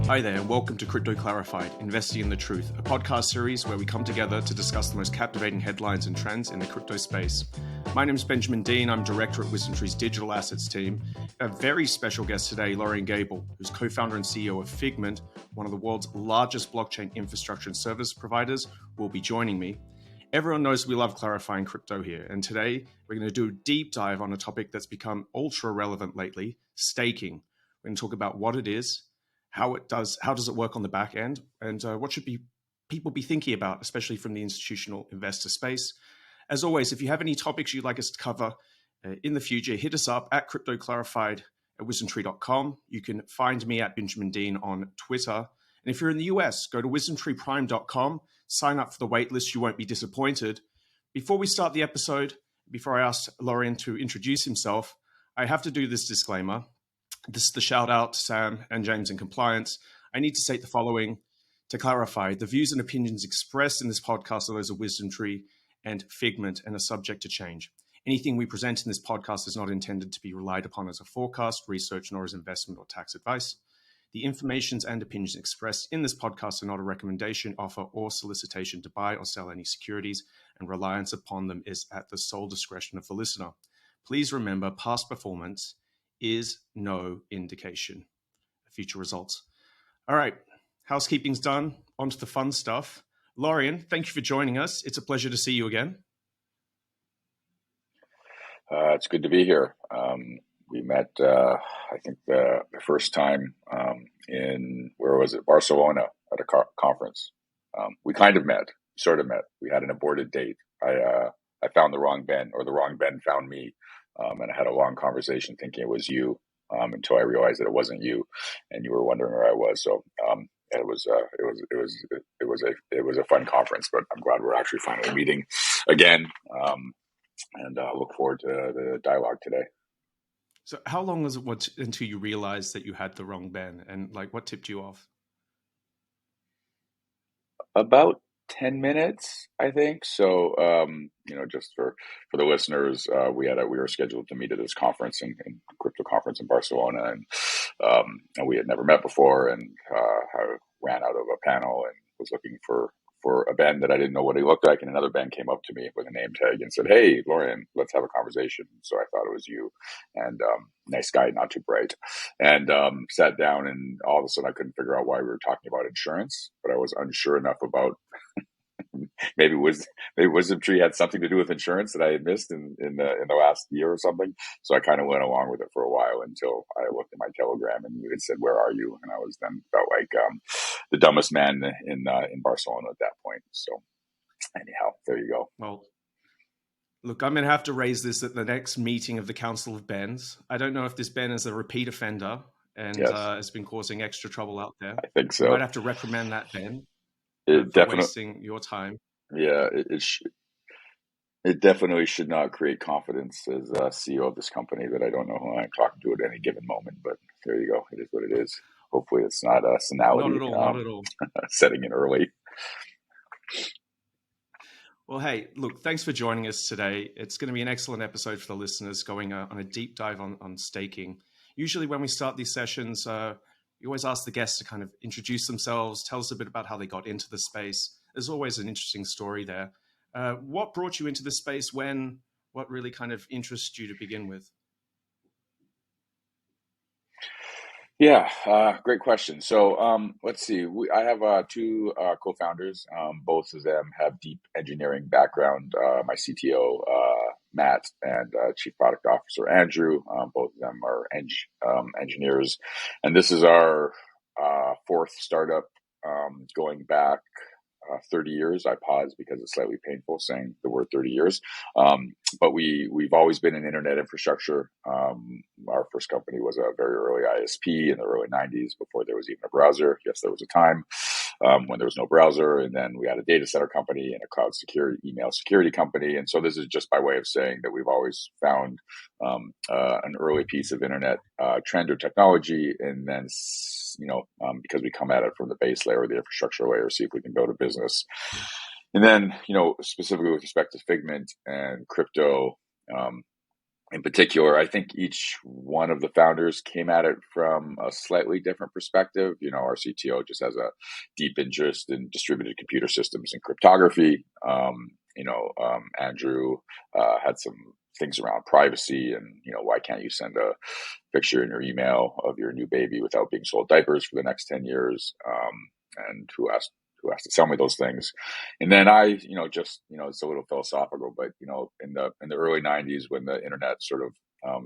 Hi there, and welcome to Crypto Clarified, Investing in the Truth, a podcast series where we come together to discuss the most captivating headlines and trends in the crypto space. My name is Benjamin Dean. I'm director at WisdomTree's digital assets team. A very special guest today, Lorien Gabel, who's co-founder and CEO of Figment, one of the world's largest blockchain infrastructure and service providers, will be joining me. Everyone knows we love clarifying crypto here, and today we're going to do a deep dive on a topic that's become ultra relevant lately, staking. We're going to talk about what it is, how does it work on the back end, and what should people be thinking about, especially from the institutional investor space. As always, if you have any topics you'd like us to cover in the future, hit us up at cryptoclarified@wisdomtree.com. You can find me at Benjamin Dean on Twitter. And if you're in the US, go to wisdomtreeprime.com, sign up for the waitlist. You won't be disappointed. Before we start the episode, before I ask Lorien to introduce himself, I have to do this disclaimer. This is the shout out to Sam and James in compliance. I need to state the following to clarify. The views and opinions expressed in this podcast are those of WisdomTree and Figment and are subject to change. Anything we present in this podcast is not intended to be relied upon as a forecast, research, nor as investment or tax advice. The information and opinions expressed in this podcast are not a recommendation, offer, or solicitation to buy or sell any securities, and reliance upon them is at the sole discretion of the listener. Please remember, past performance is no indication of future results. All right, housekeeping's done. On to the fun stuff. Lorien, thank you for joining us. It's a pleasure to see you again. It's good to be here. We met, I think, the first time in, where was it? Barcelona at a conference. We kind of met, sort of met. We had an aborted date. I found the wrong Ben, or the wrong Ben found me. And I had a long conversation thinking it was you, until I realized that it wasn't you, and you were wondering where I was. So it was a fun conference, but I'm glad we're actually finally meeting again, and look forward to the dialogue today. So, how long was it until you realized that you had the wrong Ben, and what tipped you off? About 10 minutes, I think. So, just for the listeners, we were scheduled to meet at this conference in crypto conference in Barcelona, and we had never met before, and I ran out of a panel and was looking for a Ben that I didn't know what he looked like, and another Ben came up to me with a name tag and said, "Hey, Lorien, let's have a conversation." So I thought it was you, and nice guy, not too bright, and sat down, and all of a sudden I couldn't figure out why we were talking about insurance, but I was unsure enough about maybe WisdomTree had something to do with insurance that I had missed in the last year or something. So I kind of went along with it for a while until I looked at my Telegram and you had said, "Where are you?" And I was then felt like the dumbest man in Barcelona at that point. So anyhow, there you go. Well, look, I'm going to have to raise this at the next meeting of the Council of Bens. I don't know if this Ben is a repeat offender and Yes. Has been causing extra trouble out there. I think so. You might have to reprimand that Ben. Wasting your time. Yeah, it definitely should not create confidence as CEO of this company that I don't know who I'm talking to at any given moment. But there you go. It is what it is. Hopefully it's not a senility. Not at all. Setting in early. Well, hey, look, thanks for joining us today. It's going to be an excellent episode for the listeners going on a deep dive on staking. Usually when we start these sessions, we always ask the guests to kind of introduce themselves, tell us a bit about how they got into the space. There's always an interesting story there. What brought you into the space? What really kind of interested you to begin with? Yeah, great question. So let's see. I have two co-founders. Both of them have deep engineering background. My CTO, Matt, and Chief Product Officer, Andrew. Both of them are engineers. And this is our fourth startup going back 30 years. I pause because it's slightly painful saying the word 30 years. But we've always been in internet infrastructure. Our first company was a very early ISP in the early 90s before there was even a browser. Yes, there was a time when there was no browser. And then we had a data center company and a cloud security, email security company. And so this is just by way of saying that we've always found an early piece of internet trend or technology, and then because we come at it from the base layer or the infrastructure layer, see if we can go to business. And then, specifically with respect to Figment and crypto, in particular, I think each one of the founders came at it from a slightly different perspective. Our CTO just has a deep interest in distributed computer systems and cryptography. Andrew had some things around privacy and, why can't you send a picture in your email of your new baby without being sold diapers for the next 10 years? And who has to sell me those things. And then I, it's a little philosophical, but, in the early 90s, when the internet sort of,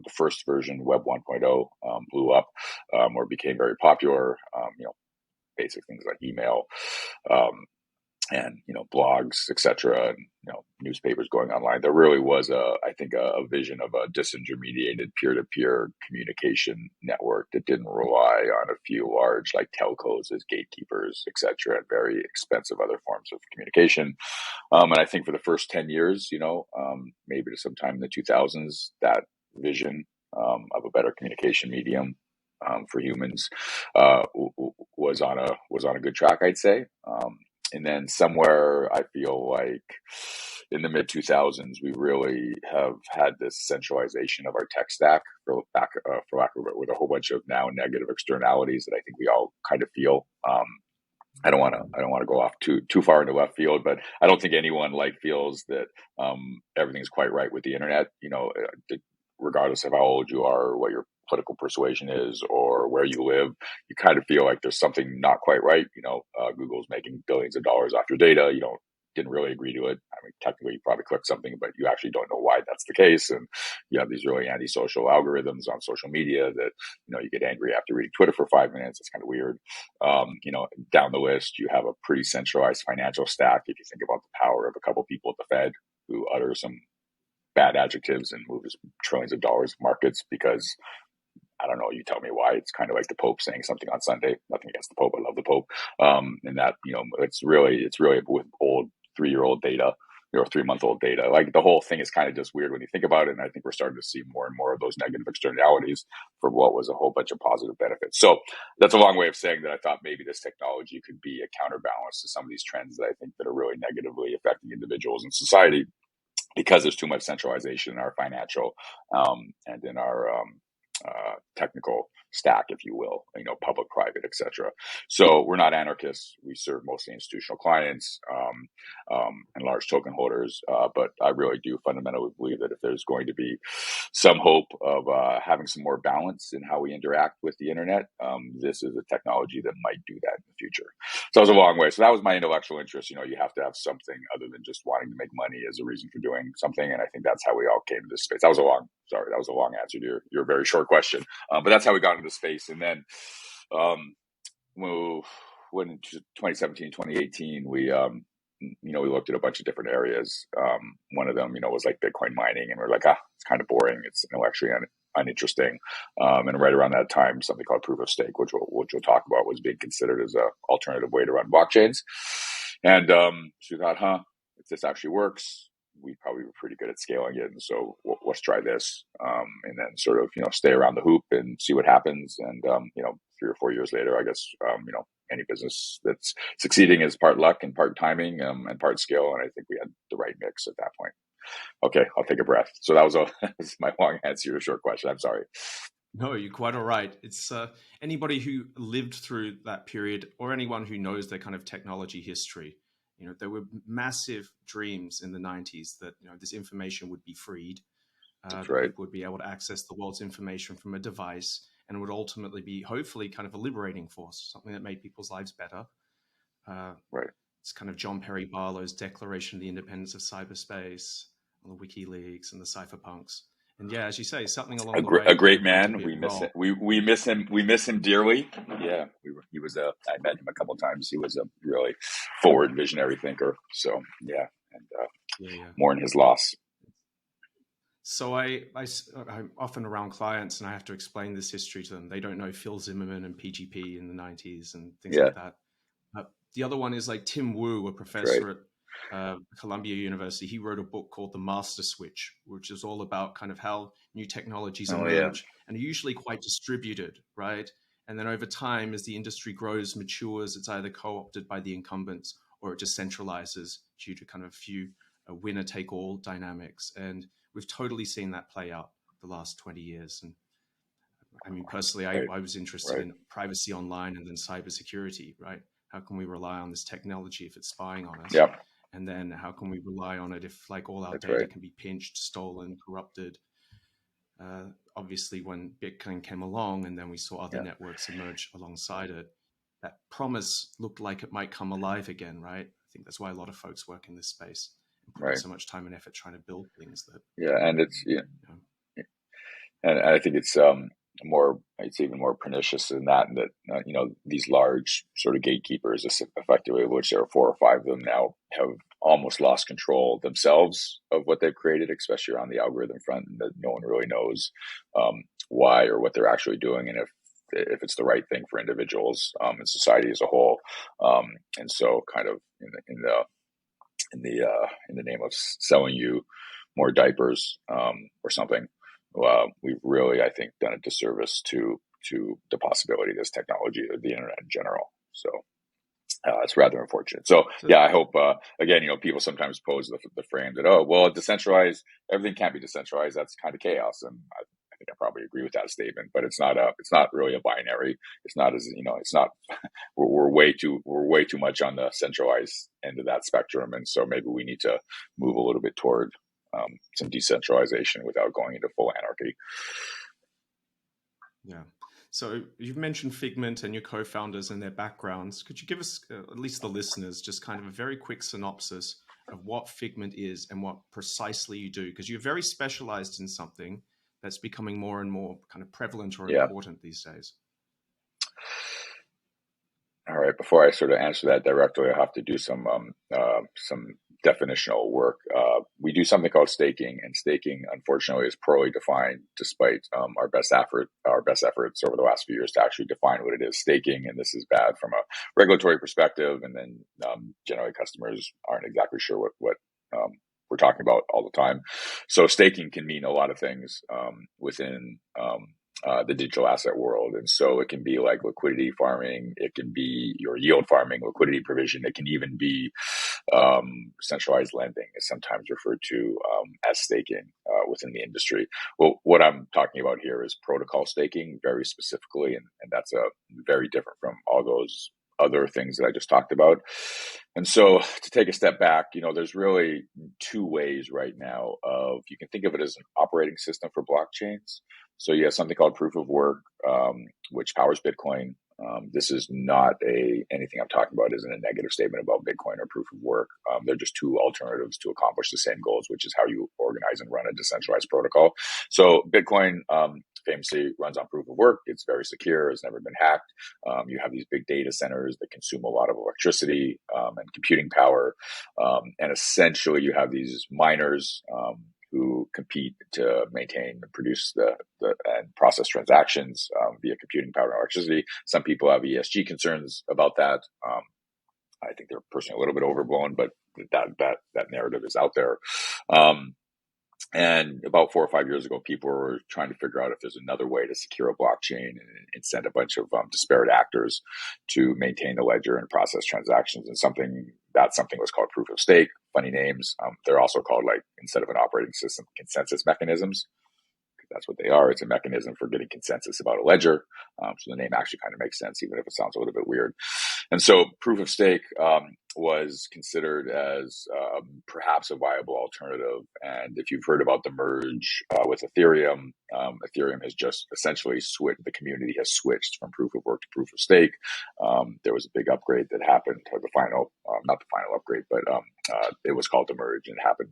the first version, Web 1.0, blew up, or became very popular, basic things like email, and blogs, etc., and newspapers going online. There really was I think a vision of a disintermediated peer-to-peer communication network that didn't rely on a few large like telcos as gatekeepers, etc., and very expensive other forms of communication. And I think for the first 10 years, maybe to sometime in the 2000s, that vision of a better communication medium for humans was on a good track, I'd say. And then somewhere, I feel like in the mid 2000s, we really have had this centralization of our tech stack, for lack of it, with a whole bunch of now negative externalities that I think we all kind of feel. I don't want to go off too far into left field, but I don't think anyone feels that everything's quite right with the internet. Regardless of how old you are, or what your political persuasion is, or where you live, you kind of feel like there's something not quite right. Google's making billions of dollars off your data. You didn't really agree to it. I mean, technically, you probably clicked something, but you actually don't know why that's the case. And you have these really antisocial algorithms on social media that, you get angry after reading Twitter for 5 minutes. It's kind of weird. Down the list, you have a pretty centralized financial stack. If you think about the power of a couple people at the Fed who utter some bad adjectives and moves trillions of dollars of markets because, I don't know, you tell me why. It's kind of like the Pope saying something on Sunday. Nothing against the Pope. I love the Pope. And that, it's really with old 3-year-old data, 3-month-old data. Like the whole thing is kind of just weird when you think about it. And I think we're starting to see more and more of those negative externalities for what was a whole bunch of positive benefits. So that's a long way of saying that I thought maybe this technology could be a counterbalance to some of these trends that I think that are really negatively affecting individuals and society, because there's too much centralization in our financial and in our technical stack, if you will, public, private, etc. So we're not anarchists. We serve mostly institutional clients and large token holders. But I really do fundamentally believe that if there's going to be some hope of having some more balance in how we interact with the internet, this is a technology that might do that in the future. So it was a long way. So that was my intellectual interest. You have to have something other than just wanting to make money as a reason for doing something. And I think that's how we all came to this space. That was a long answer to your very short question. But that's how we got into space. And then when in 2017, 2018, we looked at a bunch of different areas. One of them, was like Bitcoin mining, and we're like, it's kind of boring. It's intellectually uninteresting. And right around that time, something called proof of stake, which we'll talk about, was being considered as an alternative way to run blockchains. And so we thought, if this actually works, we probably were pretty good at scaling it. And so let's try this. And then sort of, stay around the hoop and see what happens. And, 3 or 4 years later, I guess, any business that's succeeding is part luck and part timing and part skill. And I think we had the right mix at that point. Okay, I'll take a breath. So that was my long answer to a short question. I'm sorry. No, you're quite all right. It's anybody who lived through that period, or anyone who knows their kind of technology history. There were massive dreams in the 90s that this information would be freed. That's right. People would be able to access the world's information from a device, and would ultimately be hopefully kind of a liberating force, something that made people's lives better. Right. It's kind of John Perry Barlow's Declaration of the Independence of Cyberspace, and the WikiLeaks and the cypherpunks. And yeah, as you say, something along the way. A great man. We miss it. We miss him. We miss him dearly. Yeah, he was I met him a couple of times. He was a really forward, visionary thinker. So yeah, and mourn his loss. So I'm often around clients, and I have to explain this history to them. They don't know Phil Zimmerman and PGP in the 90s and things like that. The other one is like Tim Wu, a professor at Columbia University. He wrote a book called The Master Switch, which is all about kind of how new technologies emerge and are usually quite distributed, right? And then over time, as the industry grows, matures, it's either co-opted by the incumbents or it just centralizes due to kind of a few winner-take-all dynamics. And we've totally seen that play out. the last 20 years. And I mean, personally, Right. I was interested in privacy online and then cybersecurity, right? How can we rely on this technology if it's spying on us? Yeah. And then how can we rely on it if like all our That's data right. can be pinched, stolen, corrupted? Obviously, when Bitcoin came along and then we saw other networks emerge alongside it, that promise looked like it might come alive again, right? I think that's why a lot of folks work in this space and put in so much time and effort trying to build things that. And it's, and I think it's even more pernicious than that, and that these large sort of gatekeepers, effectively, which there are 4 or 5 of them now, have almost lost control themselves of what they've created, especially around the algorithm front, and that no one really knows why or what they're actually doing, and if it's the right thing for individuals and society as a whole. And so, kind of in the name of selling you more diapers or something. We've really, I think, done a disservice to the possibility of this technology or the internet in general. So it's rather unfortunate. So I hope again, people sometimes pose the frame that, oh, well, decentralized, everything can't be decentralized. That's kind of chaos, and I think I probably agree with that statement. But it's not really a binary. It's not it's not. We're way too much on the centralized end of that spectrum, and so maybe we need to move a little bit toward some decentralization without going into full anarchy. Yeah. So you've mentioned Figment and your co-founders and their backgrounds. Could you give us, at least the listeners, just kind of a very quick synopsis of what Figment is and what precisely you do? Because you're very specialized in something that's becoming more and more kind of prevalent or important these days. All right. Before I sort of answer that directly, I have to do some definitional work. We do something called staking, and staking, unfortunately, is poorly defined, despite our best efforts over the last few years to actually define what it is. Staking, and this is bad from a regulatory perspective, and then generally customers aren't exactly sure what we're talking about all the time. So staking can mean a lot of things within the digital asset world. And so it can be like liquidity farming. It can be your yield farming, liquidity provision. It can even be centralized lending is sometimes referred to as staking within the industry. Well, what I'm talking about here is protocol staking very specifically. And that's very different from all those other things that I just talked about. And so to take a step back, there's really 2 ways right now you can think of it as an operating system for blockchains. So you have something called proof of work, which powers Bitcoin. This is not anything I'm talking about isn't a negative statement about Bitcoin or proof of work. They're just 2 alternatives to accomplish the same goals, which is how you organize and run a decentralized protocol. So Bitcoin famously runs on proof of work. It's very secure. It's never been hacked. You have these big data centers that consume a lot of electricity and computing power. And essentially you have these miners who compete to maintain and produce and process transactions via computing power and electricity. Some people have ESG concerns about that. I think they're personally a little bit overblown, but that narrative is out there. And about 4 or 5 years ago, people were trying to figure out if there's another way to secure a blockchain and send a bunch of disparate actors to maintain the ledger and process transactions. And something was called proof of stake. Funny names. They're also called, like, instead of an operating system, consensus mechanisms. That's what they are. It's a mechanism for getting consensus about a ledger. So the name actually kind of makes sense, even if it sounds a little bit weird. And so proof of stake was considered as perhaps a viable alternative. And if you've heard about the merge with Ethereum, Ethereum has just essentially switched, the community has switched from proof of work to proof of stake. There was a big upgrade that happened, or not the final upgrade, but it was called the merge, and it happened,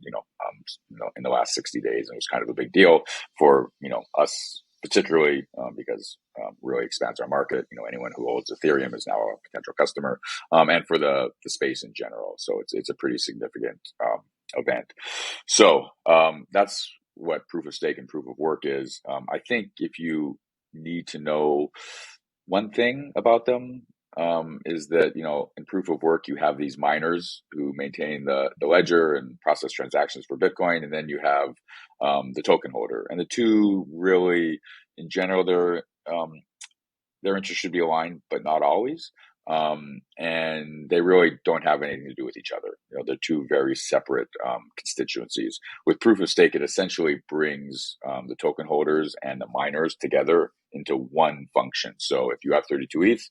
in the last 60 days. And it was kind of a big deal for, us, particularly because really expands our market. Anyone who holds Ethereum is now a potential customer, and for the space in general. So it's a pretty significant event. So that's what proof of stake and proof of work is. I think if you need to know one thing about them, is that, in proof of work, you have these miners who maintain the ledger and process transactions for Bitcoin. And then you have the token holder, and the 2 really, in general, their interests should be aligned, but not always. and they really don't have anything to do with each other. They're two very separate constituencies. With proof of stake, it essentially brings the token holders and the miners together into one function. So if you have 32 ETH,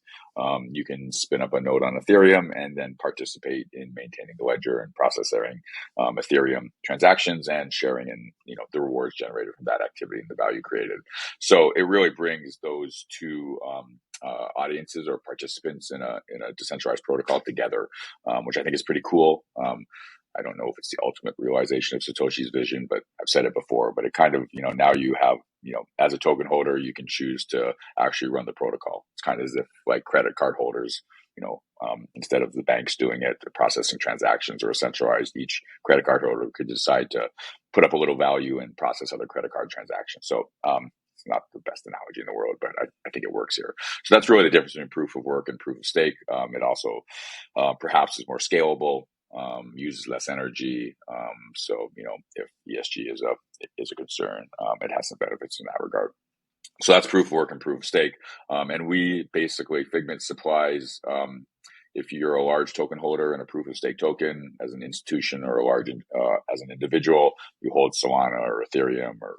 you can spin up a node on Ethereum and then participate in maintaining the ledger and processing Ethereum transactions and sharing in the rewards generated from that activity and the value created. So it really brings those two audiences or participants in a decentralized protocol together, which I think is pretty cool. I don't know if it's the ultimate realization of Satoshi's vision, but I've said it before. But it kind of, now you have, as a token holder, you can choose to actually run the protocol. It's kind of as if like credit card holders, instead of the banks doing it, processing transactions or centralized, each credit card holder could decide to put up a little value and process other credit card transactions. So it's not the best analogy in the world, but I think it works here. So that's really the difference between proof of work and proof of stake. It also perhaps is more scalable, uses less energy. So if ESG is a concern, it has some benefits in that regard. So that's proof of work and proof of stake. And we basically, Figment supplies, if you're a large token holder and a proof of stake token as an institution or as an individual, you hold Solana or Ethereum or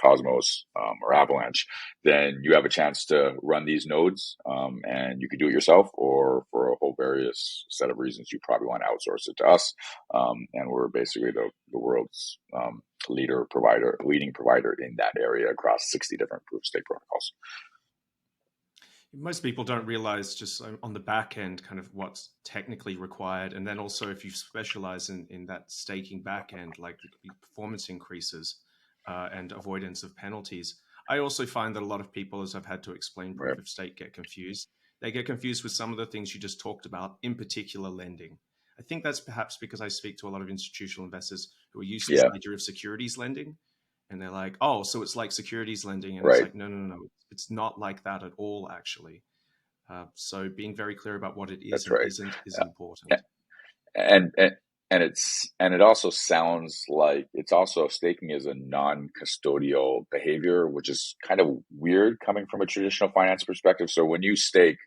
Cosmos or Avalanche, then you have a chance to run these nodes, and you can do it yourself, or for a whole various set of reasons, you probably want to outsource it to us. And we're basically the world's leading provider in that area across 60 different proof of stake protocols. Most people don't realize just on the back end kind of what's technically required. And then also if you specialize in that staking back end, like the performance increases and avoidance of penalties. I also find that a lot of people, as I've had to explain proof of stake, get confused. They get confused with some of the things you just talked about, in particular lending. I think that's perhaps because I speak to a lot of institutional investors who are used to this idea of securities lending. And they're like, oh, so it's like securities lending. And it's like, no. It's not like that at all, actually. So being very clear about what it is and isn't is important. And it also sounds like it's also staking is a non-custodial behavior, which is kind of weird coming from a traditional finance perspective. So when you stake,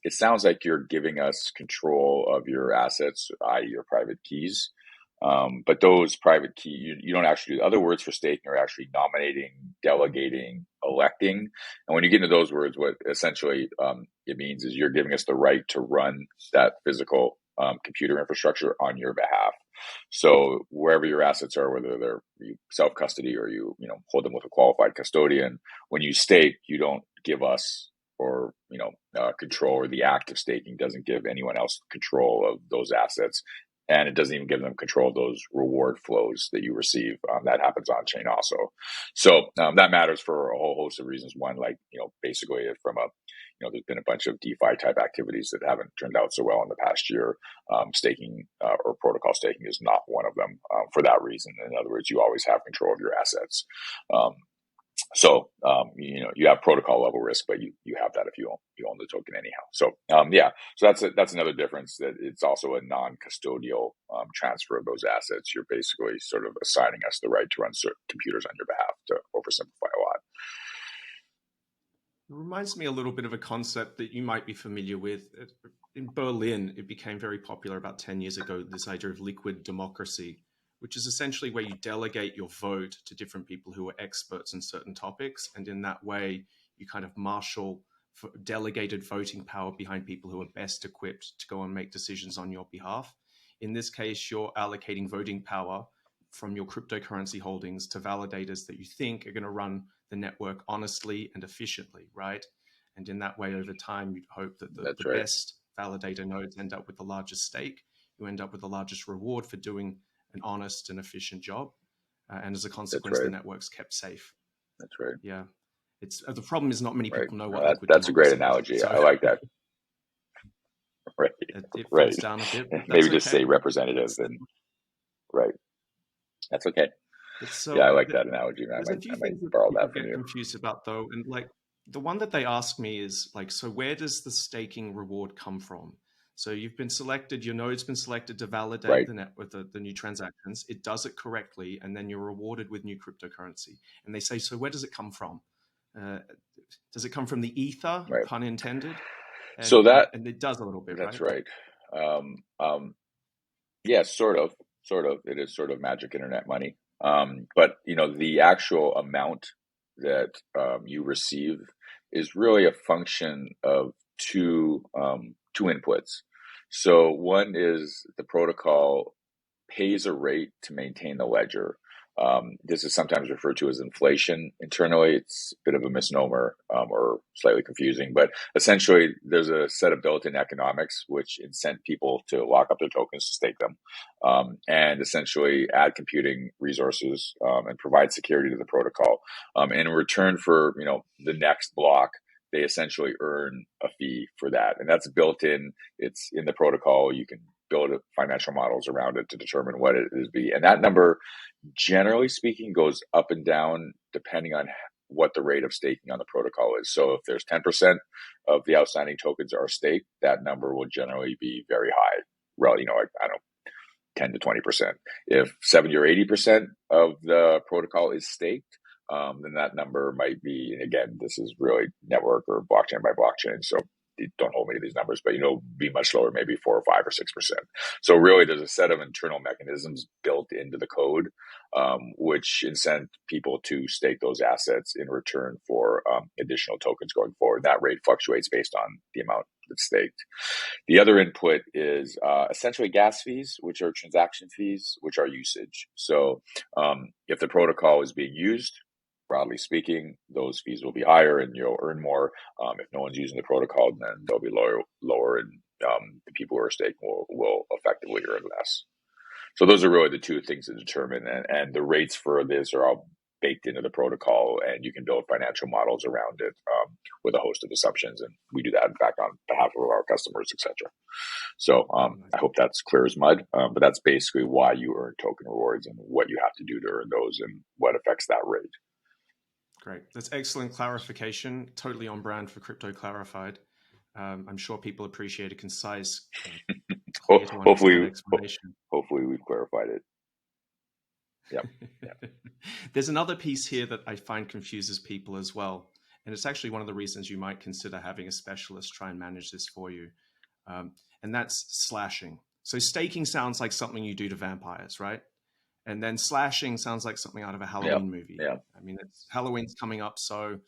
it sounds like you're giving us control of your assets, i.e. your private keys. But those private key, you don't actually do. Other words for staking are actually nominating, delegating, electing. And when you get into those words, what essentially it means is you're giving us the right to run that physical computer infrastructure on your behalf. So wherever your assets are, whether they're self-custody or you hold them with a qualified custodian, when you stake, you don't give us or control, or the act of staking doesn't give anyone else control of those assets. And it doesn't even give them control of those reward flows that you receive. That happens on chain also. So that matters for a whole host of reasons. One, basically from there's been a bunch of DeFi type activities that haven't turned out so well in the past year. Staking or protocol staking is not one of them for that reason. In other words, you always have control of your assets. So you have protocol level risk, but you have that if you own the token anyhow. So so that's another difference, that it's also a non-custodial transfer of those assets. You're basically sort of assigning us the right to run certain computers on your behalf, to oversimplify a lot. It reminds me a little bit of a concept that you might be familiar with. In Berlin, it became very popular about 10 years ago, this idea of liquid democracy, which is essentially where you delegate your vote to different people who are experts in certain topics. And in that way, you kind of marshal delegated voting power behind people who are best equipped to go and make decisions on your behalf. In this case, you're allocating voting power from your cryptocurrency holdings to validators that you think are going to run the network honestly and efficiently, right? And in that way, over time, you'd hope that the best validator nodes end up with the largest stake. You end up with the largest reward for doing an honest and efficient job, and as a consequence, the network's kept safe. That's right. Yeah, it's the problem is not many people know what liquid that's a great democracy analogy. is, so I like that. Right. It falls down a bit. Maybe just say representative and right. That's okay. So, I like that analogy. I might borrow that from you. Confused about though, and the one that they ask me is so where does the staking reward come from? So you've been selected, your node's been selected to validate the net with the new transactions. It does it correctly, and then you're rewarded with new cryptocurrency. And they say, so where does it come from? Does it come from the ether, pun intended? So and it does a little bit, that's right? right. Um, um, yeah, sort of. It is sort of magic internet money. But the actual amount that you receive is really a function of two inputs. So one is the protocol pays a rate to maintain the ledger. This is sometimes referred to as inflation internally. It's a bit of a misnomer, or slightly confusing, but essentially there's a set of built-in economics which incent people to lock up their tokens to stake them, and essentially add computing resources, and provide security to the protocol. And in return for the next block, they essentially earn a fee for that, and that's built in. It's in the protocol. You can build financial models around it to determine what it is be. And that number, generally speaking, goes up and down depending on what the rate of staking on the protocol is. So if there's 10% of the outstanding tokens are staked, that number will generally be very high. Well, like, I don't know, 10 to 20%. If 70 or 80% of the protocol is staked, then that number might be, and again, this is really network or blockchain by blockchain. So don't hold me to these numbers, but be much lower, maybe 4 or 5 or 6%. So really, there's a set of internal mechanisms built into the code, which incent people to stake those assets in return for additional tokens going forward. That rate fluctuates based on the amount that's staked. The other input is essentially gas fees, which are transaction fees, which are usage. So if the protocol is being used, broadly speaking, those fees will be higher and you'll earn more. If no one's using the protocol, then they'll be lower, and the people who are staking will effectively earn less. So those are really the two things to determine, and the rates for this are all baked into the protocol, and you can build financial models around it, with a host of assumptions, and we do that, in fact, on behalf of our customers, etc. So I hope that's clear as mud, but that's basically why you earn token rewards and what you have to do to earn those and what affects that rate. Great. That's excellent clarification. Totally on brand for Crypto Clarified. I'm sure people appreciate a concise, clear to understand explanation. Hopefully we've clarified it. Yep. There's another piece here that I find confuses people as well. And it's actually one of the reasons you might consider having a specialist try and manage this for you. And that's slashing. So staking sounds like something you do to vampires, right? And then slashing sounds like something out of a Halloween movie. Yeah. I mean, Halloween's coming up, so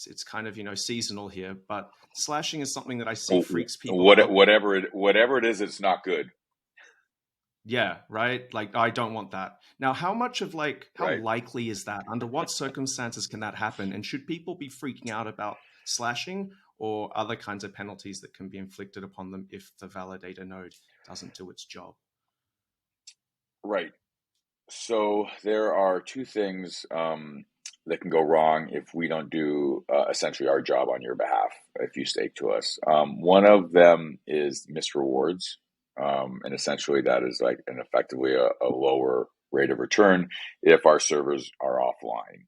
it's kind of seasonal here. But slashing is something that I see freaks people out. Whatever it is, it's not good. Yeah, right. Like, I don't want that. Now, how much of how likely is that? Under what circumstances can that happen? And should people be freaking out about slashing or other kinds of penalties that can be inflicted upon them if the validator node doesn't do its job? Right. So there are two things that can go wrong if we don't do essentially our job on your behalf if you stake to us. One of them is misrewards. And essentially that is like effectively a lower rate of return if our servers are offline,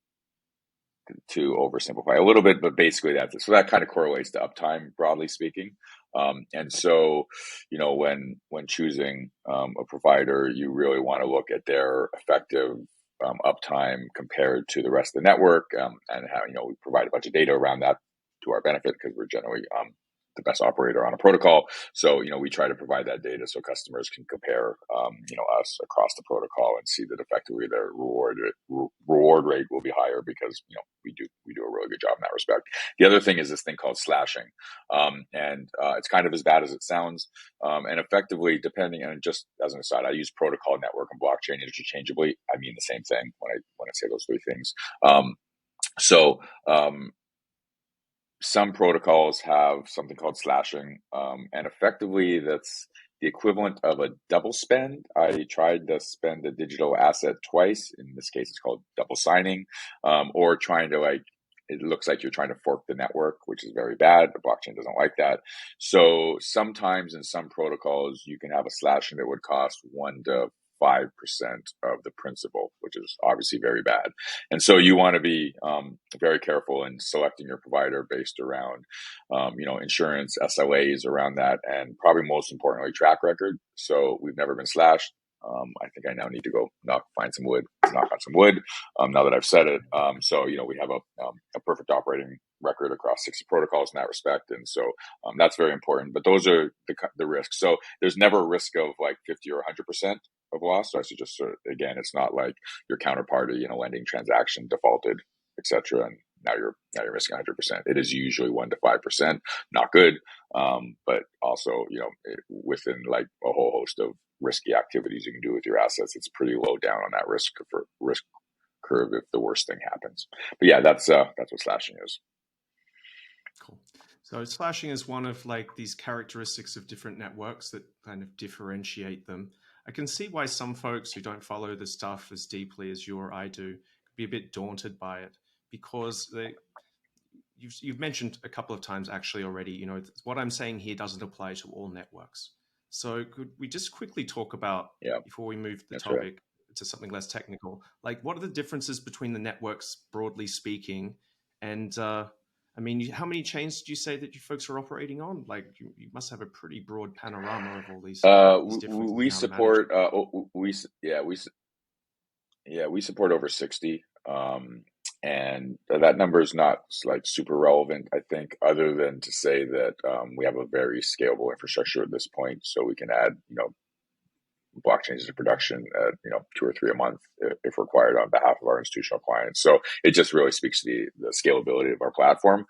to oversimplify a little bit, but basically that's it. So that kind of correlates to uptime, broadly speaking. And so, when choosing a provider, you really want to look at their effective uptime compared to the rest of the network, and how, we provide a bunch of data around that to our benefit because we're generally the best operator on a protocol. So, we try to provide that data so customers can compare, us across the protocol and see that effectively their reward rate will be higher because, we do a really good job in that respect. The other thing is this thing called slashing. And it's kind of as bad as it sounds. And effectively, depending on, just as an aside, I use protocol, network, and blockchain interchangeably. I mean the same thing when I say those three things. Some protocols have something called slashing, and effectively that's the equivalent of a double spend. I tried to spend a digital asset twice. In this case, it's called double signing, or trying to it looks like you're trying to fork the network, which is very bad. The blockchain doesn't like that. So sometimes in some protocols, you can have a slashing that would cost 1 to 5% of the principal, which is obviously very bad. And so you want to be very careful in selecting your provider based around, insurance, SLAs around that, and probably most importantly, track record. So we've never been slashed. I think I now need to go knock on some wood. Now that I've said it. So we have a perfect operating record across 60 protocols in that respect, and so that's very important. But those are the risks. So there's never a risk of like 50 or 100% of loss. So I should just again, it's not like your counterparty in a lending transaction defaulted, etc., and now you're missing 100%. It is usually 1 to 5%, not good, but also within like a whole host of risky activities you can do with your assets, it's pretty low down on that risk curve if the worst thing happens. But yeah, that's what slashing is. Cool. So slashing is one of like these characteristics of different networks that kind of differentiate them. I can see why some folks who don't follow the stuff as deeply as you or I do could be a bit daunted by it, because you've mentioned a couple of times actually already, what I'm saying here doesn't apply to all networks. So could we just quickly talk about, before we move the topic to something less technical, like what are the differences between the networks, broadly speaking? And how many chains did you say that you folks are operating on? Like you must have a pretty broad panorama of all these differences. We support we support over 60. And that number is not like super relevant, I think, other than to say that we have a very scalable infrastructure at this point, so we can add, blockchains to production at 2 or 3 a month if required on behalf of our institutional clients. So it just really speaks to the scalability of our platform.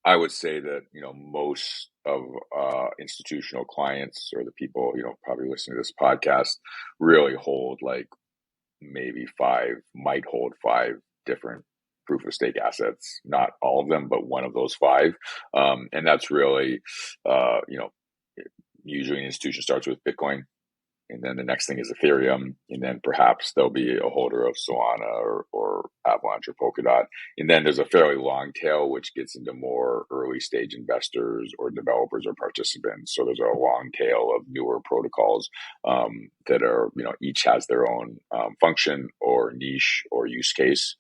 I would say that most of institutional clients, or the people probably listening to this podcast, really hold like maybe might hold 5 different proof of stake assets. Not all of them, but one of those 5. And that's really, usually an institution starts with Bitcoin, and then the next thing is Ethereum, and then perhaps there'll be a holder of Solana or Avalanche or Polkadot. And then there's a fairly long tail, which gets into more early stage investors or developers or participants. So there's a long tail of newer protocols that are, each has their own function or niche or use case.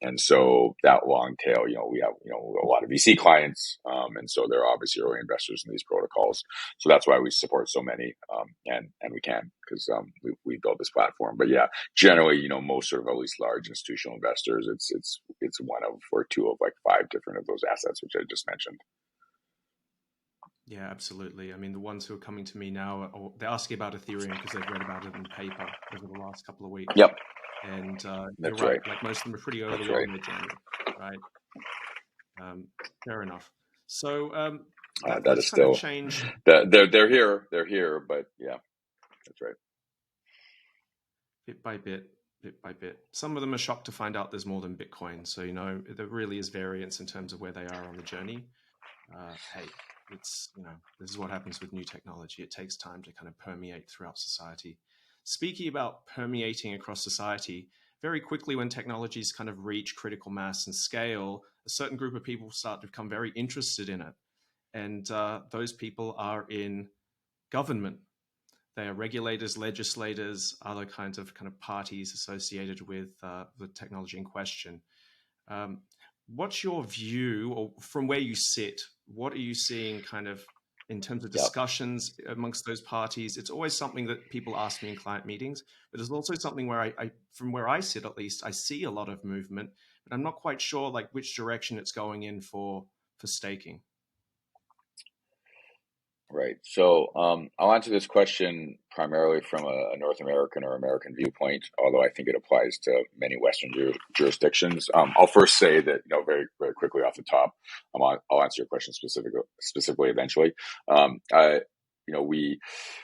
And so that long tail, we have, a lot of VC clients. And so they're obviously early investors in these protocols. So that's why we support so many, and we can, because we built this platform. But yeah, generally, most sort of at least large institutional investors, it's one of or two of like 5 different of those assets, which I just mentioned. Yeah, absolutely. I mean, the ones who are coming to me now, they're asking about Ethereum because they've read about it in paper over the last couple of weeks. Yep. And you're right. Like most of them are pretty early on in the journey, right? Fair enough. So that is still change. They're here, but yeah, that's right. Bit by bit. Some of them are shocked to find out there's more than Bitcoin. So there really is variance in terms of where they are on the journey. Hey, it's this is what happens with new technology. It takes time to kind of permeate throughout society. Speaking about permeating across society, very quickly when technologies kind of reach critical mass and scale, a certain group of people start to become very interested in it. And those people are in government. They are regulators, legislators, other kinds of parties associated with the technology in question. What's your view, or from where you sit, what are you seeing kind of in terms of discussions amongst those parties? It's always something that people ask me in client meetings, but there's also something where I from where I sit, at least, I see a lot of movement, but I'm not quite sure like which direction it's going in for staking. Right. So I'll answer this question primarily from a North American or American viewpoint, although I think it applies to many Western jurisdictions. I'll first say that, very, very quickly off the top, I'll answer your question specifically eventually.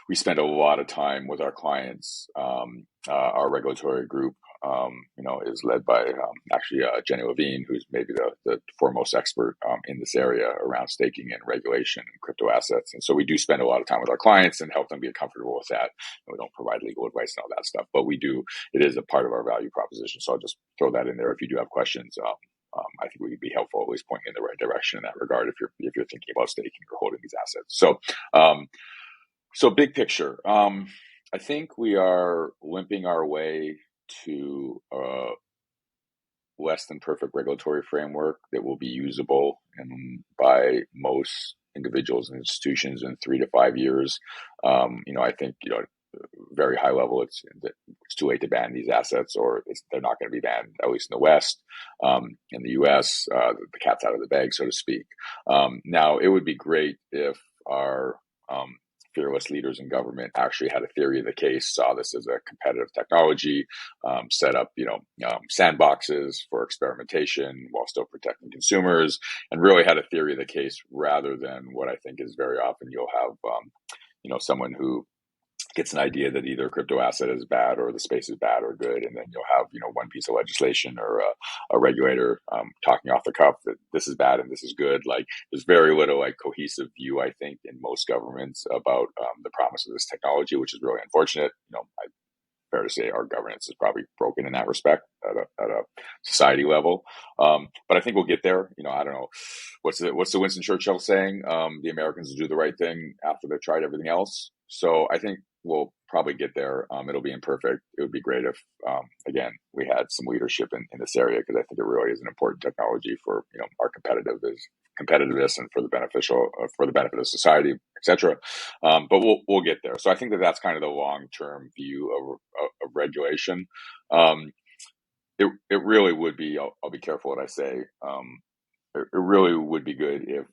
We spend a lot of time with our clients. Our regulatory group, is led by actually Jenny Levine, who's maybe the foremost expert in this area around staking and regulation and crypto assets. And so we do spend a lot of time with our clients and help them get comfortable with that. And we don't provide legal advice and all that stuff, but we do. It is a part of our value proposition. So I'll just throw that in there. If you do have questions, I think we could be helpful, at least pointing in the right direction in that regard if you're thinking about staking or holding these assets. So big picture, I think we are limping our way to a less than perfect regulatory framework that will be usable by most individuals and institutions in 3 to 5 years. I think, very high level, it's too late to ban these assets, or they're not going to be banned, at least in the West. In the US, the cat's out of the bag, so to speak. Now, it would be great if our fearless leaders in government actually had a theory of the case, saw this as a competitive technology, set up, sandboxes for experimentation while still protecting consumers, and really had a theory of the case, rather than what I think is very often you'll have, someone who gets an idea that either a crypto asset is bad or the space is bad or good, and then you'll have one piece of legislation or a regulator talking off the cuff that this is bad and this is good. Like, there's very little cohesive view, I think, in most governments about the promise of this technology, which is really unfortunate. Fair to say our governance is probably broken in that respect at a society level. But I think we'll get there. I don't know. What's the Winston Churchill saying? The Americans will do the right thing after they've tried everything else. So I think we'll probably get there. It'll be imperfect. It would be great if, again, we had some leadership in this area, because I think it really is an important technology for our competitiveness and for the benefit of society, etc. But we'll get there. So I think that's kind of the long-term view of regulation. It really would be. I'll be careful what I say. It really would be good if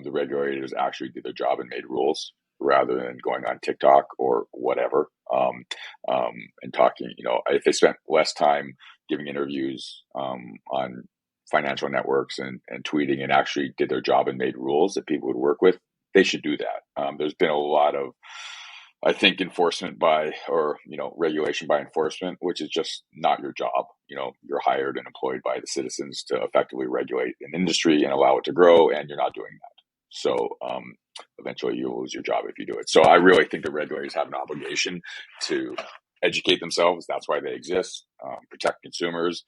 the regulators actually did their job and made rules, rather than going on TikTok or whatever, and talking. If they spent less time giving interviews on financial networks and tweeting, and actually did their job and made rules that people would work with, they should do that. There's been a lot of, I think, enforcement regulation by enforcement, which is just not your job. You're hired and employed by the citizens to effectively regulate an industry and allow it to grow, and you're not doing that. So eventually you'll lose your job if you do it. So I really think the regulators have an obligation to educate themselves. That's why they exist, protect consumers,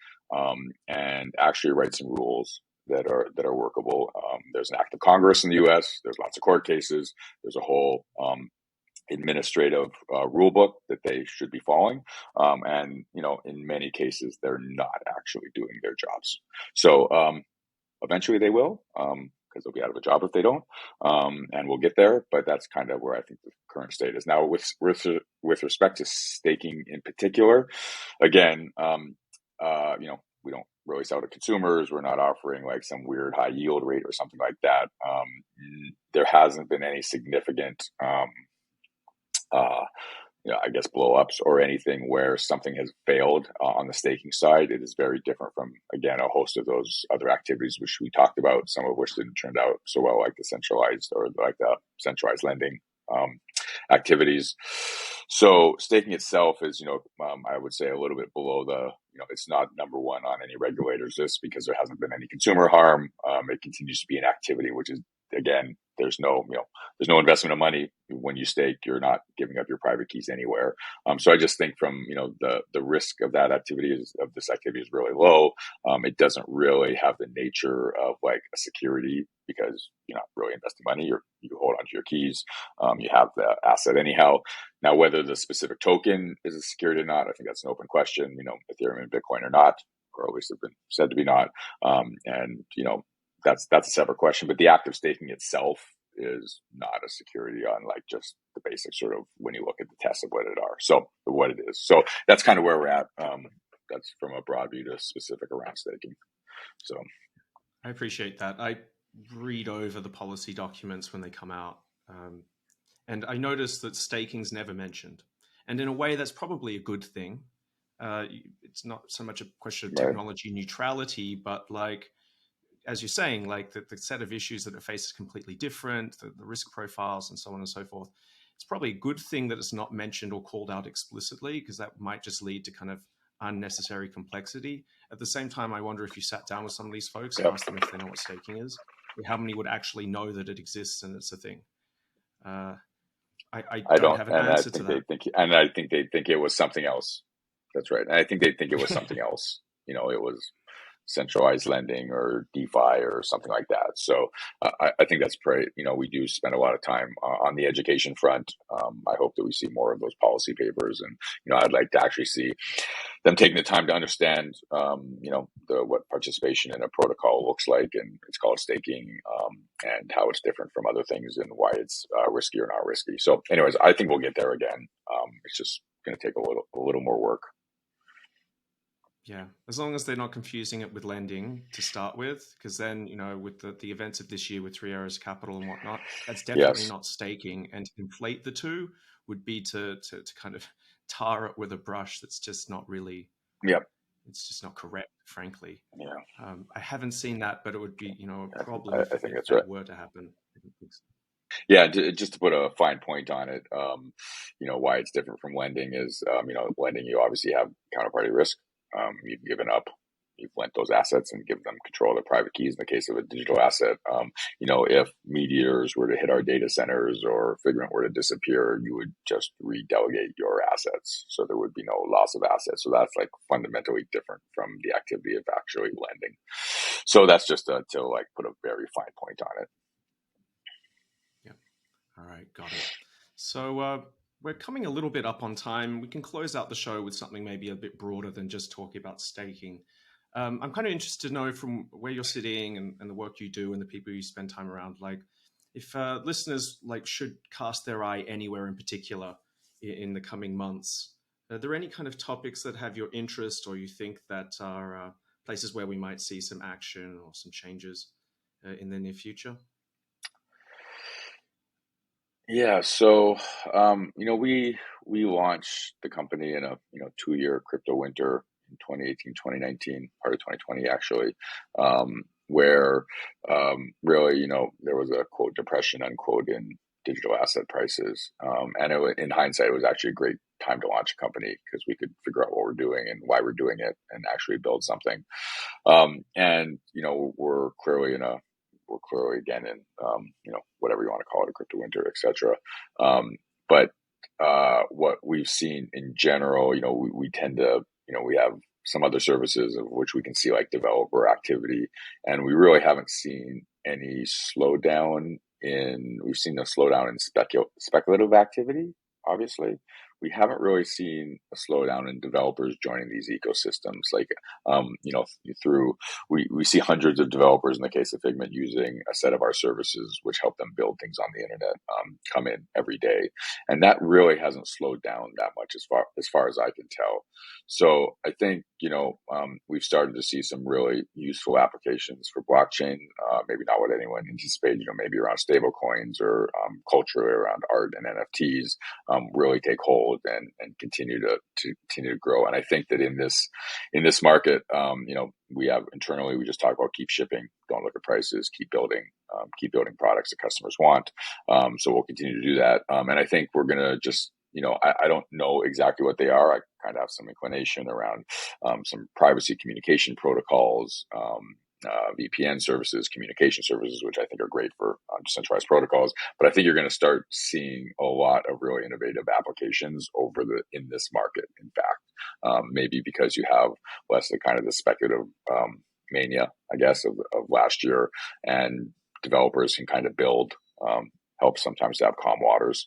and actually write some rules that are workable. There's an act of Congress in the U.S. There's lots of court cases. There's a whole administrative rule book that they should be following. And, in many cases, they're not actually doing their jobs. So eventually they will, because they'll be out of a job if they don't. And we'll get there. But that's kind of where I think the current state is. Now, with respect to staking in particular, again, we don't really sell to consumers. We're not offering some weird high yield rate or something like that. There hasn't been any significant I guess blow-ups or anything where something has failed on the staking side. It is very different from, again, a host of those other activities which we talked about, some of which didn't turn out so well, like the centralized lending activities. So staking itself is, I would say a little bit below it's not number one on any regulator's list, because there hasn't been any consumer harm. It continues to be an activity, which is, again, there's no investment of money when you stake. You're not giving up your private keys anywhere. So I just think from the risk of this activity is really low. It doesn't really have the nature of a security, because you're not really investing money. You hold onto your keys. You have the asset anyhow. Now, whether the specific token is a security or not, I think that's an open question. Ethereum and Bitcoin are not, or at least have been said to be not. And that's a separate question. But the act of staking itself is not a security on just the basic sort of, when you look at the tests of what it is. So that's kind of where we're at. That's from a broad view to specific around staking. So I appreciate that. I read over the policy documents when they come out, and I noticed that staking's never mentioned. And in a way, that's probably a good thing. It's not so much a question of technology neutrality, but as you're saying, the set of issues that it faces is completely different, the risk profiles and so on and so forth. It's probably a good thing that it's not mentioned or called out explicitly, because that might just lead to kind of unnecessary complexity. At the same time, I wonder if you sat down with some of these folks and asked them if they know what staking is, how many would actually know that it exists and it's a thing. I don't have an answer to that. I think they think it was something else. That's right. And I think they think it was something else. It was centralized lending or DeFi or something like that. So I think that's pretty, we do spend a lot of time on the education front. I hope that we see more of those policy papers, and, I'd like to actually see them taking the time to understand, what participation in a protocol looks like, and it's called staking, and how it's different from other things and why it's risky or not risky. So anyways, I think we'll get there again. It's just going to take a little more work. Yeah, as long as they're not confusing it with lending to start with, because then, with the events of this year with Three Arrows Capital and whatnot, that's definitely Yes. not staking. And to inflate the two would be to kind of tar it with a brush that's just not really, Yep. it's just not correct, frankly. Yeah. I haven't seen that, but it would be, a problem I if think that's that right. were to happen. Yeah, just to put a fine point on it, why it's different from lending is, lending, you obviously have counterparty risk. You've given up, you've lent those assets and give them control of the private keys. In the case of a digital asset, if meteors were to hit our data centers or Figment were to disappear, you would just redelegate your assets. So there would be no loss of assets. So that's like fundamentally different from the activity of actually lending. So that's just to put a very fine point on it. All right, got it. So we're coming a little bit up on time. We can close out the show with something maybe a bit broader than just talking about staking. I'm kind of interested to know from where you're sitting and the work you do and the people you spend time around, like if listeners should cast their eye anywhere in particular in the coming months, are there any kind of topics that have your interest or you think that are places where we might see some action or some changes in the near future? Yeah, so we launched the company in a 2-year crypto winter in 2018, 2019, part of 2020 actually, where really there was a quote depression unquote in digital asset prices, and in hindsight it was actually a great time to launch a company because we could figure out what we're doing and why we're doing it and actually build something. And we're clearly again in, whatever you want to call it, a crypto winter, etc. But what we've seen in general, we tend to, we have some other services of which we can see like developer activity, and we really haven't seen any slowdown we've seen a slowdown in speculative activity, obviously. We haven't really seen a slowdown in developers joining these ecosystems. We see hundreds of developers in the case of Figment using a set of our services, which help them build things on the internet, come in every day. And that really hasn't slowed down that much as far as I can tell. So I think, we've started to see some really useful applications for blockchain, maybe not what anyone anticipated, maybe around stable coins or culturally around art and NFTs, really take hold and continue to grow. And I think that in this market, we have internally, we just talk about keep shipping, don't look at prices, keep building products that customers want. So we'll continue to do that. And I think we're going to just, I don't know exactly what they are. I kind of have some inclination around some privacy communication protocols, VPN services, communication services, which I think are great for decentralized protocols. But I think you're going to start seeing a lot of really innovative applications in this market. In fact, maybe because you have less of kind of the speculative mania, I guess, of last year, and developers can kind of build. Helps sometimes to have calm waters.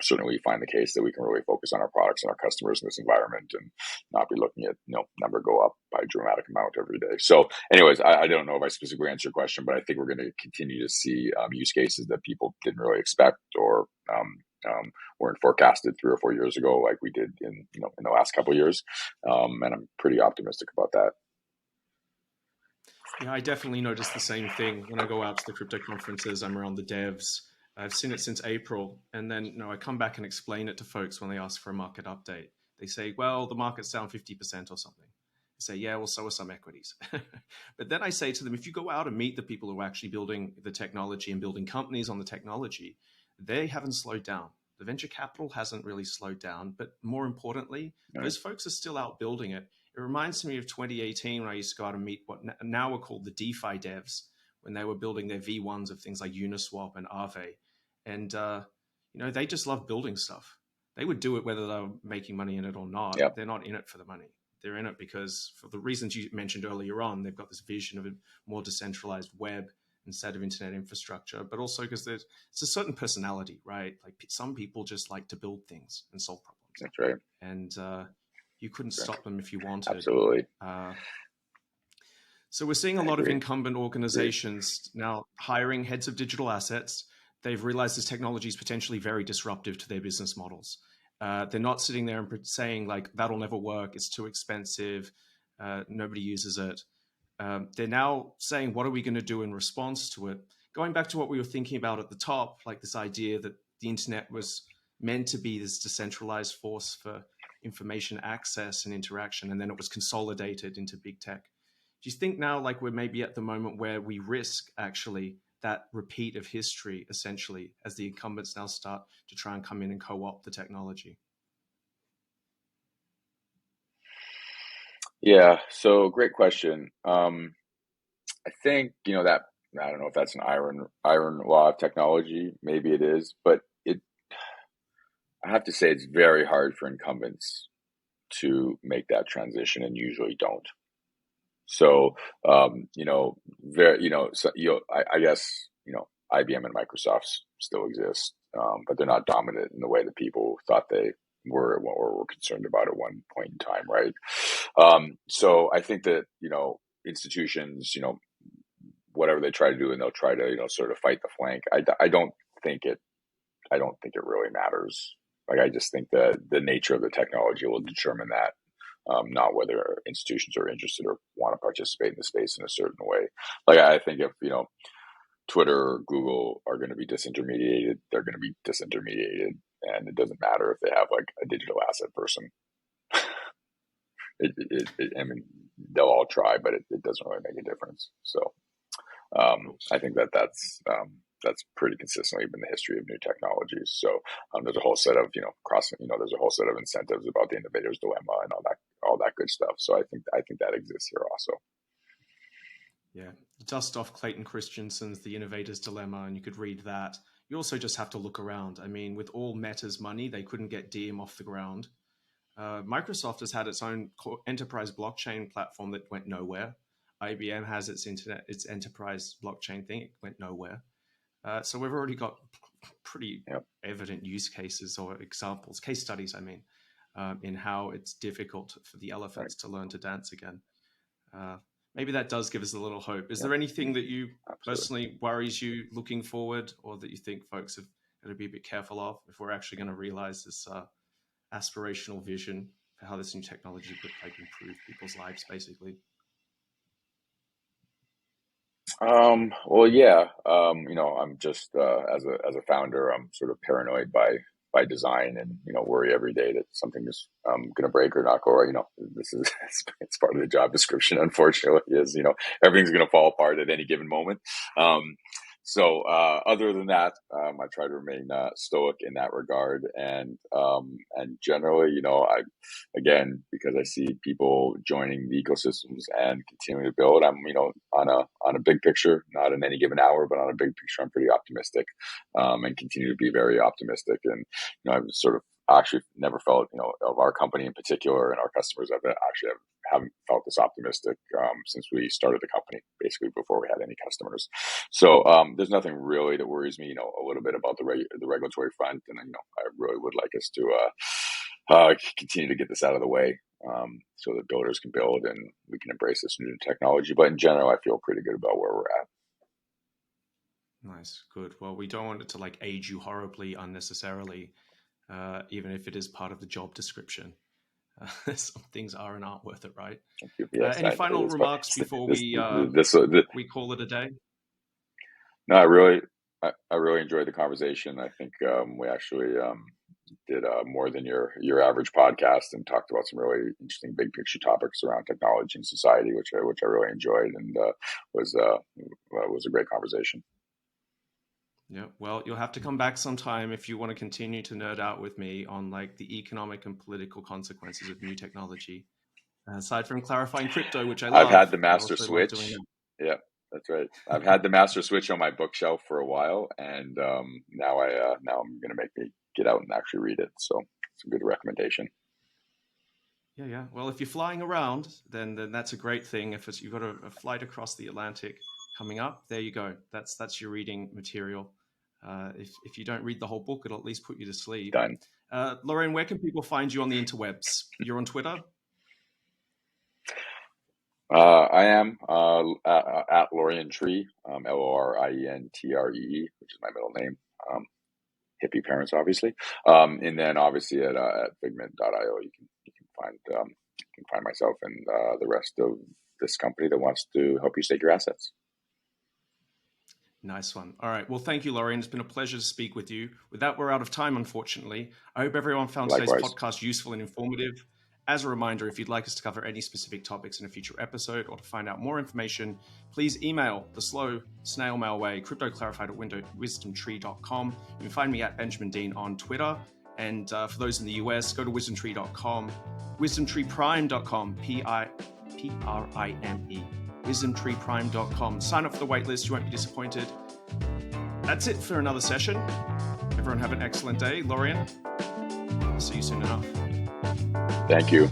Certainly, we find the case that we can really focus on our products and our customers in this environment and not be looking at number go up by a dramatic amount every day. So, anyways, I don't know if I specifically answered your question, but I think we're going to continue to see use cases that people didn't really expect or weren't forecasted 3 or 4 years ago, like we did in the last couple of years. And I'm pretty optimistic about that. Yeah, I definitely notice the same thing when I go out to the crypto conferences. I'm around the devs. I've seen it since April. And then, I come back and explain it to folks when they ask for a market update. They say, well, the market's down 50% or something. I say, yeah, well, so are some equities. But then I say to them, if you go out and meet the people who are actually building the technology and building companies on the technology, they haven't slowed down. The venture capital hasn't really slowed down. But more importantly, those folks are still out building it. It reminds me of 2018 when I used to go out and meet what now are called the DeFi devs, when they were building their V1s of things like Uniswap and Aave. And, they just love building stuff. They would do it whether they were making money in it or not. Yep. They're not in it for the money. They're in it because for the reasons you mentioned earlier on, they've got this vision of a more decentralized web instead of internet infrastructure, but also because it's a certain personality, right? Like some people just like to build things and solve problems. That's right. And you couldn't stop them if you wanted. Absolutely. So we're seeing a lot of incumbent organizations now hiring heads of digital assets. They've realized this technology is potentially very disruptive to their business models. They're not sitting there and saying like, that'll never work, it's too expensive, nobody uses it. They're now saying, what are we going to do in response to it? Going back to what we were thinking about at the top, like this idea that the internet was meant to be this decentralized force for information access and interaction, and then it was consolidated into big tech. Do you think now, like, we're maybe at the moment where we risk actually that repeat of history, essentially, as the incumbents now start to try and come in and co-opt the technology? Yeah, so great question. I think, that, I don't know if that's an iron law of technology. Maybe it is, but I have to say it's very hard for incumbents to make that transition, and usually don't. So, I guess, IBM and Microsoft still exist, but they're not dominant in the way that people thought they were or were concerned about at one point in time, right? So I think that, institutions, whatever they try to do, and they'll try to, sort of fight the flank. I don't think it really matters. Like, I just think that the nature of the technology will determine that. Not whether institutions are interested or want to participate in the space in a certain way. Like, I think if, Twitter or Google are going to be disintermediated, they're going to be disintermediated. And it doesn't matter if they have like a digital asset person. I mean, they'll all try, but it doesn't really make a difference. So I think that's pretty consistently been the history of new technologies. So there's a whole set of, there's a whole set of incentives about the innovator's dilemma and all that good stuff. So I think that exists here also. Yeah, dust off Clayton Christensen's The Innovator's Dilemma, and you could read that. You also just have to look around. I mean, with all Meta's money, they couldn't get Diem off the ground. Microsoft has had its own enterprise blockchain platform that went nowhere. IBM has its enterprise blockchain thing. It went nowhere. So we've already got pretty evident use cases or examples, case studies, I mean, in how it's difficult for the elephants to learn to dance again. Maybe that does give us a little hope. Is there anything that you personally worries you looking forward, or that you think folks have got to be a bit careful of if we're actually going to realize this aspirational vision for how this new technology could like improve people's lives, basically? Well, yeah. I'm just as a founder, I'm sort of paranoid by design, and worry every day that something is going to break or not go right. This is it's part of the job description. Unfortunately, is everything's going to fall apart at any given moment. So other than that, I try to remain stoic in that regard, and generally, because I see people joining the ecosystems and continuing to build, I'm on a big picture, not in any given hour, but on a big picture, I'm pretty optimistic, and continue to be very optimistic. And I've sort of actually never felt of our company in particular and our customers, haven't felt this optimistic since we started the company, basically before we had any customers. So there's nothing really that worries me, a little bit about the regulatory front, and I really would like us to continue to get this out of the way, so that builders can build and we can embrace this new technology. But in general, I feel pretty good about where we're at. Nice, good. Well, we don't want it to like age you horribly unnecessarily, even if it is part of the job description. Some things are and aren't worth it, right? Yes, any final remarks before we call it a day? No, I really enjoyed the conversation. I think we actually did more than your average podcast, and talked about some really interesting big picture topics around technology and society, which I really enjoyed, and was a great conversation. Yeah, well, you'll have to come back sometime if you want to continue to nerd out with me on like the economic and political consequences of new technology. Aside from clarifying crypto, which I love. I've had the master switch. Yeah, that's right. I've had the master switch on my bookshelf for a while, and now I'm going to make me get out and actually read it. So it's a good recommendation. Yeah. Well, if you're flying around, then that's a great thing. If you've got a flight across the Atlantic coming up, there you go. That's your reading material. If you don't read the whole book, it'll at least put you to sleep. Done. Lorien, where can people find you on the interwebs? You're on Twitter? I am at Lorien Tree, Lorientree, which is my middle name. Hippie parents, obviously. And then obviously at Figment.io, you can find myself and the rest of this company that wants to help you stake your assets. Nice one. All right. Well, thank you, Lorien. It's been a pleasure to speak with you. With that, we're out of time, unfortunately. I hope everyone found today's podcast useful and informative. As a reminder, if you'd like us to cover any specific topics in a future episode or to find out more information, please email the slow snail mail way, cryptoclarified@wisdomtree.com. You can find me at Benjamin Dean on Twitter. And for those in the US, go to wisdomtree.com, wisdomtreeprime.com, Prime, wisdomtreeprime.com. Sign up for the waitlist. You won't be disappointed. That's it for another session. Everyone have an excellent day. Lorien, see you soon enough. Thank you.